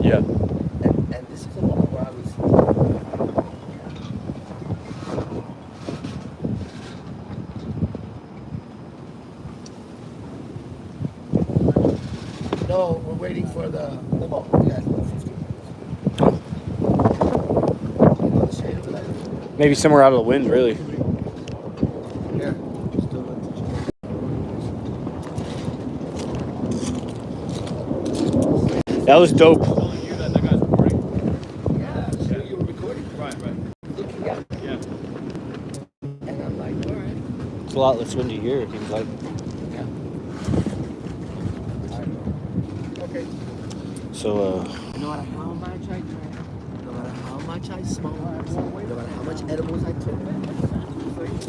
Yeah. And this is a moment where I was. No, we're waiting for the limo. Yeah, it's about 15 minutes. You know the shade over there? Maybe somewhere out of the wind, really. Here. Still let the That was dope. Telling you that guy's recording? Yeah, so you were recording. Right. Looking at. Yeah. And I'm like, all right. It's a lot less windy here, it seems like. Yeah. Okay. So, No matter how much I drank, no matter how much I smoked, no matter how much edibles I took,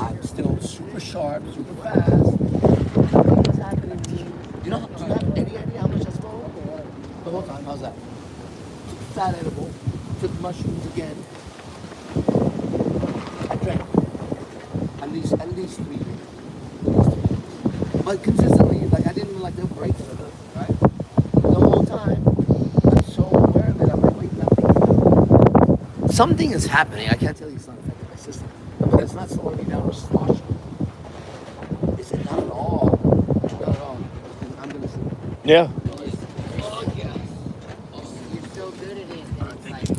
I'm still super sharp, super fast. What's happening to me? Do you have any idea how much I smoked? The whole time, how's that? Took fat edible, took mushrooms again. I drank at least 3. But consistently, like I didn't like no breaks, right? The whole time. I'm so aware that I'm like, wait, nothing. Something is happening. I can't tell you it's not affecting my system. But it's not slowing me down or sloshing. Is it not at all? Not at all. I'm gonna sleep. yeah. You're so good at it that it's like,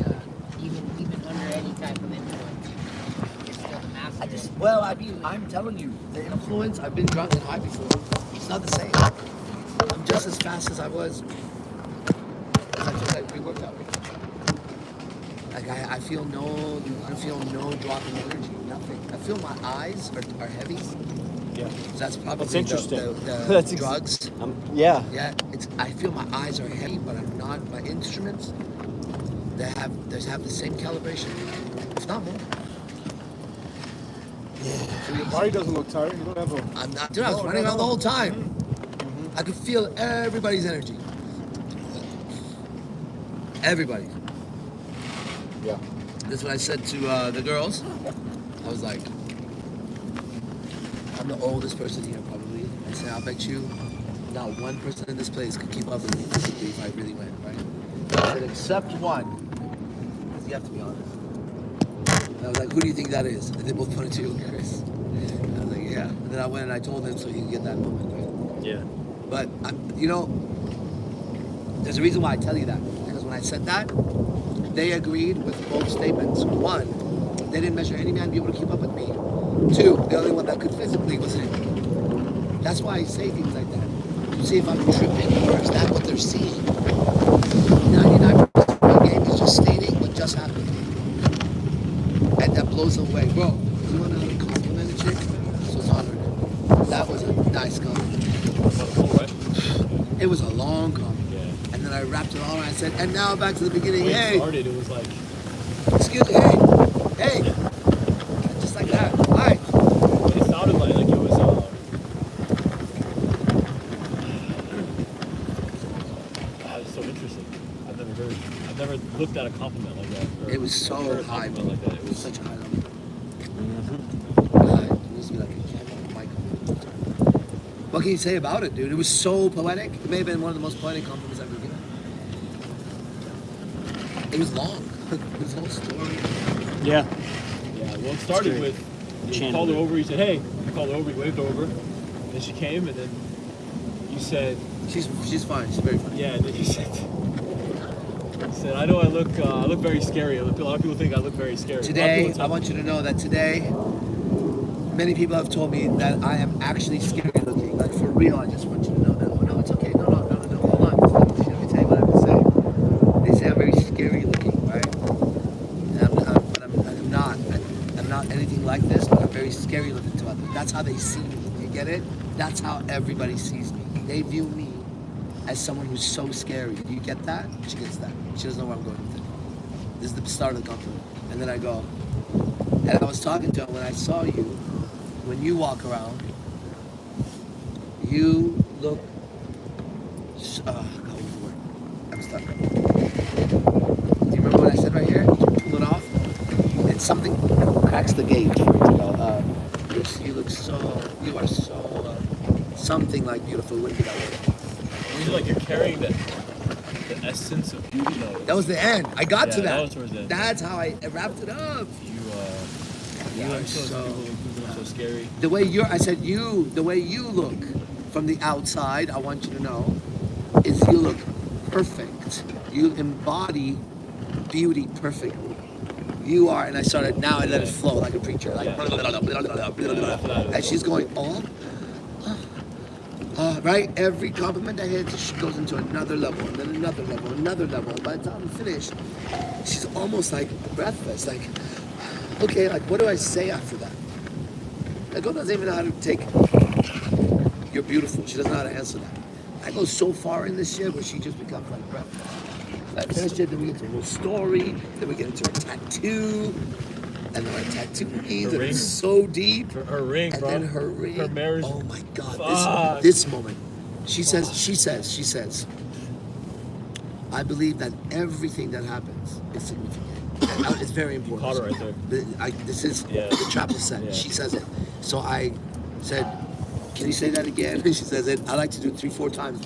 even under any type of influence, you're still the master. I'm telling you, the influence, I've been drunk and high before. It's not the same. I'm just as fast as I was. I took that pre-workout. Like I feel no drop in energy, nothing. I feel my eyes are heavy. Yeah. So that's probably That's interesting. the That's drugs. Yeah. Yeah, I feel my eyes are heavy, but I'm not. My instruments, they have the same calibration, if not more. So your body doesn't look tired. You don't have a. I'm not. Dude, I was running around the whole time. I could feel everybody's energy. Everybody. Yeah. That's what I said to the girls. I was like, I'm the oldest person here probably. I said, I'll bet you not one person in this place could keep up with me physically if I really went, right? I said, except one. Because you have to be honest. And I was like, who do you think that is? And they both pointed to you, Chris. And I was like, yeah. And then I went and I told him so he could get that moment, right? Yeah. But, there's a reason why I tell you that. Because when I said that, they agreed with both statements. One, they didn't measure any man to be able to keep up with me. Two, the only one that could physically was him. That's why I say things like that. To see if I'm tripping or is that what they're seeing. 99% of the game is just stating what just happened. And that blows them away. Bro, you want to compliment a chick? This was honored. That was a nice compliment. It was a long compliment. And then I wrapped it all and I said, and now back to the beginning. When Hey, it started, it was like, excuse me, hey, just like that. All right. it sounded like it was, it's so interesting. I've never looked at a compliment like that. It was so high, bro. like that. It was such a high level. It used to be like a mic. What can you say about it, dude? It was so poetic. It may have been one of the most poetic compliments I've ever given. It was long. His whole story. Yeah. Yeah, well, it started with, you called her over, you said, hey. You called her over, you waved over. And then she came, and then you said... She's fine. She's very fine. Yeah, and then you said, I know I look very scary. A lot of people think I look very scary. Today, I want you to know that today, many people have told me that I am actually scary looking. Like, for real, I just want you to know that. Oh, no, it's okay. No, hold on. Let me tell you what I have to say. They say I'm very scary looking, right? And I'm not. I'm not anything like this, but I'm very scary looking to others. That's how they see me. You get it? That's how everybody sees me. They view me as someone who's so scary. Do you get that? She gets that. She doesn't know where I'm going with it. This is the start of the compliment. And then I go, and I was talking to her when I saw you, when you walk around, you look, God, what's the word? I'm stuck. Do you remember what I said right here? Pull it off. It's something cracks the gauge for it to go. You look so, you are so, something like beautiful. Wouldn't be that way. I feel like you're carrying that. The essence of beauty. No, That was the end. I got to that that. was towards the end. That's how I wrapped it up. You look so scary. The way the way you look from the outside, I want you to know, is you look perfect. You embody beauty perfectly. You are, and I started, now I let it flow like a preacher, like, blah, blah, blah, blah, blah, blah, blah, blah. And she's going, right? Every compliment I hit, she goes into another level, and then another level, another level. By the time we finish, she's almost like breathless, like, okay, like, what do I say after that? Like, God doesn't even know how to take, you're beautiful. She doesn't know how to answer that. I go so far in this shit where she just becomes like breathless. I finished it, then we get to a little story, then we get into her tattoo, and then her tattoo means and it's so deep. Her ring, and bro. then her ring. Her marriage. Oh my God, this moment. She says, I believe that everything that happens is significant. It's very important. You caught her right there. This is the trap is set. Yeah. She says it. So I said, can you say that again? She says it. I like to do it 3-4 times.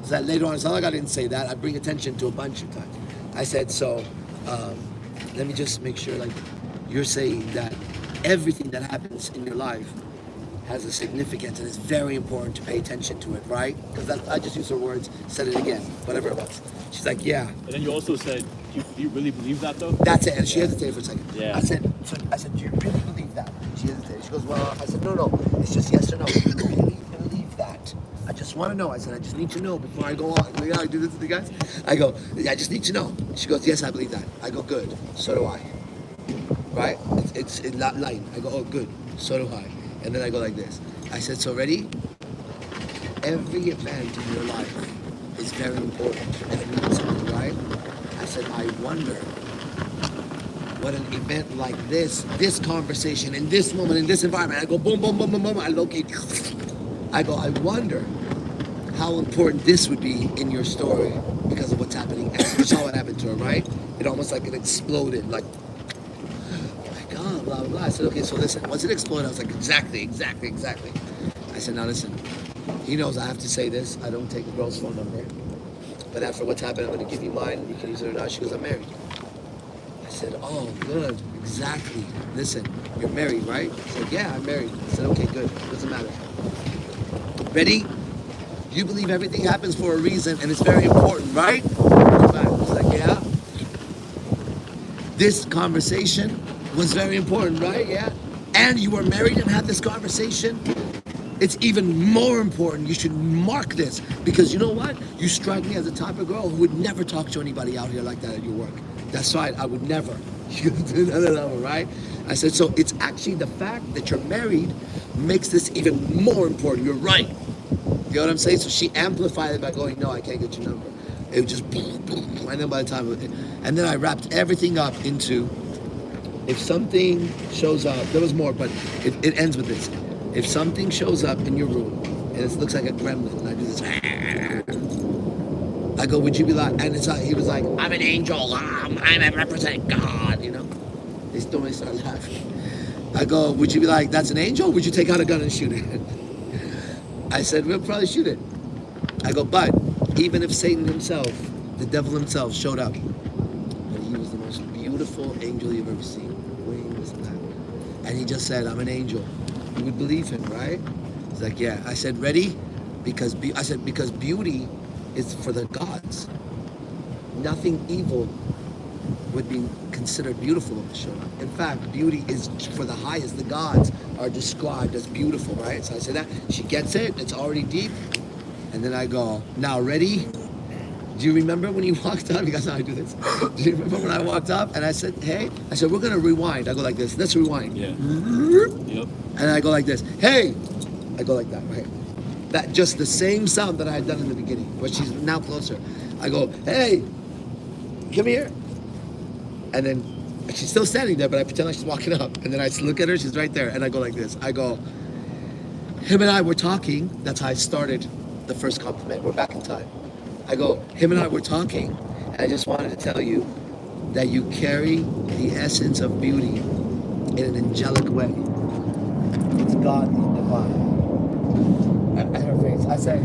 So that later on, it's not like I didn't say that. I bring attention to a bunch of times. I said, so let me just make sure, like, you're saying that everything that happens in your life has a significance and it's very important to pay attention to it, right? Because I just used her words, said it again, whatever it was. She's like, yeah. And then you also said, do you really believe that though? That's it. And she hesitated for a second. Yeah. I said, do you really believe that? She hesitated. She goes, well, I said, no. It's just yes or no. Do you really believe that? I just want to know. I said, I just need to know before I go on. You know how I do this to the guys? I go, I just need to know. She goes, yes, I believe that. I go, good. So do I. Right? It's not light. I go, oh, good. So do I. And then I go like this. I said, so ready? Every event in your life is very important and it means something, right? I said, I wonder what an event like this conversation, in this moment, in this environment, I go boom, boom, boom, boom, boom, I locate. I go, I wonder how important this would be in your story because of what's happening. And you saw what happened to her, right? It almost like it exploded, like, oh my God, blah, blah, blah. I said, okay, so listen, once it exploded, I was like, exactly. I said, now listen, he knows I have to say this. I don't take a girl's phone number. But after what's happened, I'm going to give you mine. You can use it or not. She goes, I'm married. I said, oh, good. Exactly. Listen, you're married, right? I said, yeah, I'm married. I said, okay, good. Doesn't matter. Ready? You believe everything happens for a reason and it's very important, right? She's like, yeah. This conversation was very important, right? Yeah. And you were married and had this conversation. It's even more important. You should mark this because you know what? You strike me as the type of girl who would never talk to anybody out here like that at your work. That's right, I would never. You do another level, right? I said, so it's actually the fact that you're married makes this even more important. You're right. You know what I'm saying? So she amplified it by going, no, I can't get your number. It was just boom, boom, boom. And then by the time, and then I wrapped everything up into, if something shows up, there was more, but it ends with this. If something shows up in your room and it looks like a gremlin, and I do this, I go, would you be like, and it's like, he was like, I'm an angel, I represent God, you know? They still start laughing. I go, would you be like, that's an angel? Or would you take out a gun and shoot it? I said, we'll probably shoot it. I go, but even if Satan himself, the devil himself showed up, and he was the most beautiful angel you've ever seen, wings and that, and he just said, I'm an angel. You would believe him, right? He's like, yeah. I said, ready? Because beauty is for the gods. Nothing evil would be considered beautiful if it showed up. In fact, beauty is for the highest. The gods are described as beautiful, right? So I said that. She gets it. It's already deep. And then I go, now ready? Do you remember when you walked up? You guys know how I do this. Do you remember when I walked up and I said, hey? I said, we're going to rewind. I go like this. Let's rewind. Yeah. Yep. And I go like this. Hey! I go like that, right? That just the same sound that I had done in the beginning, but she's now closer. I go, hey! Come here. And then she's still standing there, but I pretend like she's walking up. And then I look at her, she's right there. And I go like this. I go, him and I were talking. That's how I started the first compliment. We're back in time. I go, him and I were talking, and I just wanted to tell you that you carry the essence of beauty in an angelic way. It's godly, divine. At her face, I say,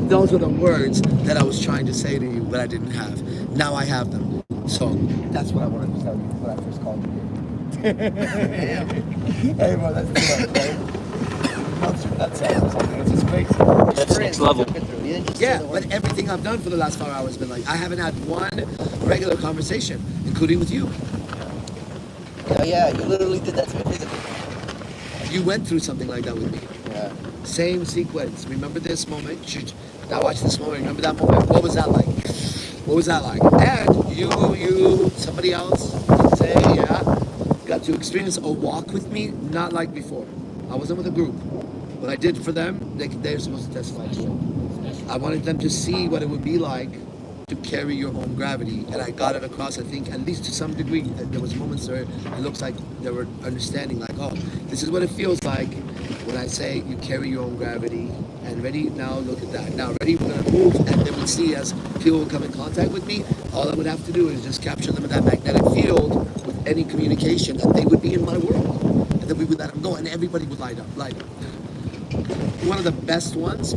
those are the words that I was trying to say to you, but I didn't have. Now I have them. So that's what I wanted to tell you when I first called you. Hey, bro, let's do it, right? That's something. It's just crazy. That's next level. Yeah, but everything I've done for the last 5 hours has been like, I haven't had one regular conversation, including with you. Oh yeah, you literally did that to me physically. You went through something like that with me. Yeah. Same sequence. Remember this moment? Now watch this moment. Remember that moment? What was that like? What was that like? And you, somebody else, say, yeah, got to experience a walk with me, not like before. I wasn't with a group. What I did for them, they're supposed to testify to it. I wanted them to see what it would be like to carry your own gravity, and I got it across. I think at least to some degree. There was moments where it looks like they were understanding, like, oh, this is what it feels like when I say you carry your own gravity. And ready now, look at that. Now ready, we're gonna move, and they would see as people would come in contact with me. All I would have to do is just capture them in that magnetic field with any communication, and they would be in my world. And then we would let them go, and everybody would light up. One of the best ones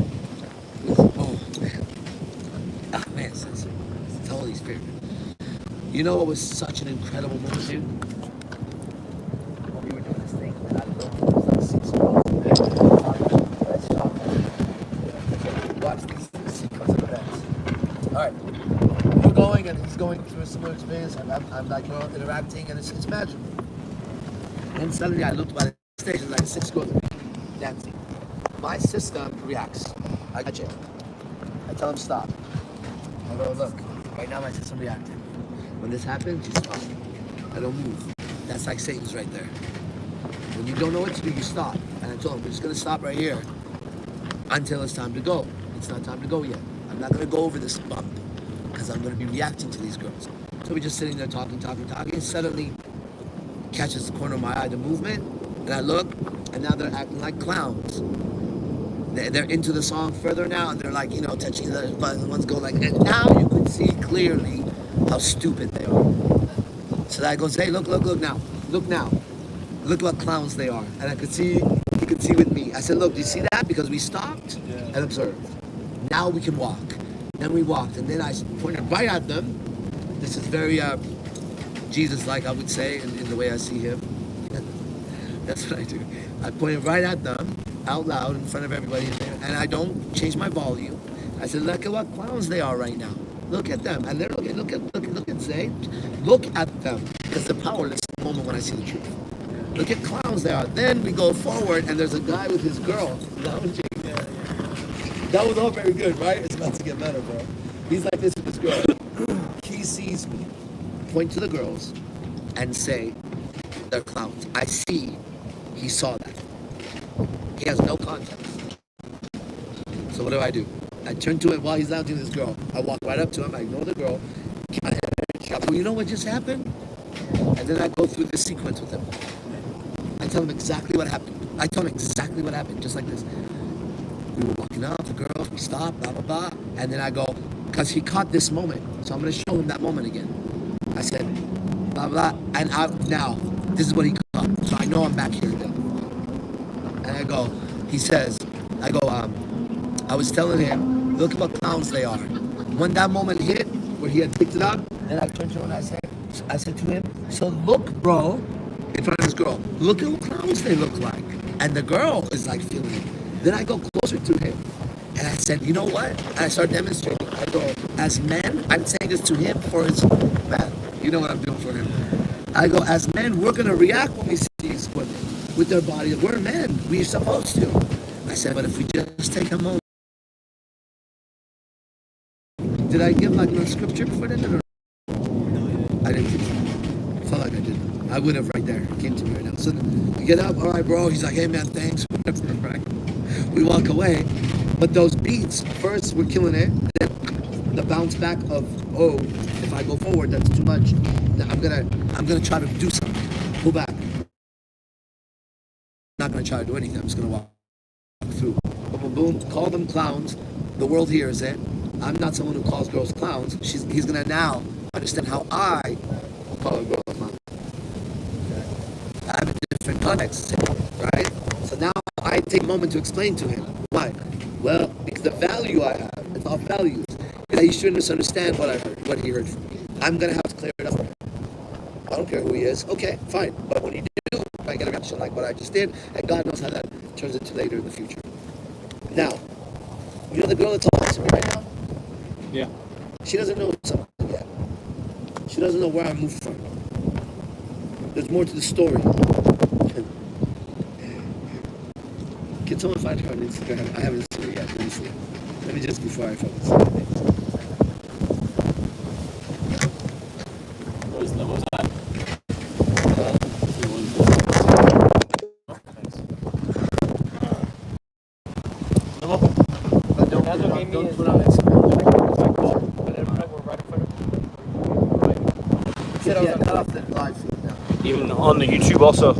was, oh man. Ah, man, it's Holy Spirit. You know what was such an incredible moment, dude? When we were doing this thing, and I don't know, it was like 6 months. Let's stop that. Watch these sequence of events. Alright. We're going, and he's going through a similar experience, and I'm like, we're all interacting, and it's magical. And suddenly I looked by the stage, and like 6 girls dancing. My system reacts. I got you. I tell him stop. I go, look, right now my system reacted. When this happens, you stop. I don't move. That's like Satan's right there. When you don't know what to do, you stop. And I told him, we're just gonna stop right here until it's time to go. It's not time to go yet. I'm not gonna go over this bump because I'm gonna be reacting to these girls. So we're just sitting there talking. And suddenly catches the corner of my eye, the movement, and I look, and now they're acting like clowns. They're into the song further now, and they're like, touching the buttons. One's go like, and now you can see clearly how stupid they are. So I go, hey, look now. Look what clowns they are. And he could see with me. I said, look, do you see that? Because we stopped and observed. Now we can walk. Then we walked, and then I pointed right at them. This is very Jesus-like, I would say, in the way I see him. That's what I do. I pointed right at them, out loud, in front of everybody, and I don't change my volume. I said, look at what clowns they are right now. Look at them. And they're looking, look at them. Because the powerless moment when I see the truth. Look at clowns they are. Then we go forward, and there's a guy with his girl lounging. That was all very good, right? It's about to get better, bro. He's like this with his girl. He sees me, point to the girls, and say, they're clowns. I see he saw that. He has no context. So what do? I turn to him while he's lounging with his girl. I walk right up to him. I ignore the girl. Keep my head. Well, you know what just happened? And then I go through this sequence with him. I tell him exactly what happened. Just like this. We were walking up, the girls, we stopped, blah, blah, blah. And then I go, because he caught this moment. So I'm going to show him that moment again. I said, blah, blah. And now, this is what he caught. So I know I'm back here again. And I go, I was telling him, look what clowns they are. When that moment hit, where he had picked it up, then I turned to him and I said to him, so look, bro, in front of his girl, look at what clowns they look like. And the girl is like feeling it. Then I go closer to him, and I said, you know what? And I start demonstrating. I go, as men, I'm saying this to him for his, man, you know what I'm doing for him. I go, as men, we're going to react when we see these women with their body. We're men. We're supposed to. I said, but if we just take a moment. Did I give like a scripture for that? Or? I didn't think so. I felt like I did. I would have right there. It came to me right now. So we get up. All right, bro. He's like, hey, man, thanks. Right. We walk away. But those beats, first, we're killing it. Then the bounce back of, oh, if I go forward, that's too much. I'm gonna try to do something. Pull back. I'm not gonna try to do anything. I'm just gonna walk through. Boom, boom, boom. Call them clowns. The world hears it. I'm not someone who calls girls clowns. He's gonna now understand how I call a girl a clown. I have a different context, right? So now I take a moment to explain to him why. Well, because the value I have off values. That he shouldn't misunderstand what he heard from me. I'm gonna have to clear it up for him. I don't care who he is. Okay, fine. But when you do, I get a reaction like what I just did, and God knows how that turns into later in the future. Now, you know the girl that's talking to me right now? Yeah. She doesn't know something yet. She doesn't know where I moved from. There's more to the story. Can someone find her on Instagram? I haven't seen her yet. Let me see. Let me just before I focus. What was that? But don't put on Instagram. Yeah, not off the live feed now. Even on the YouTube also.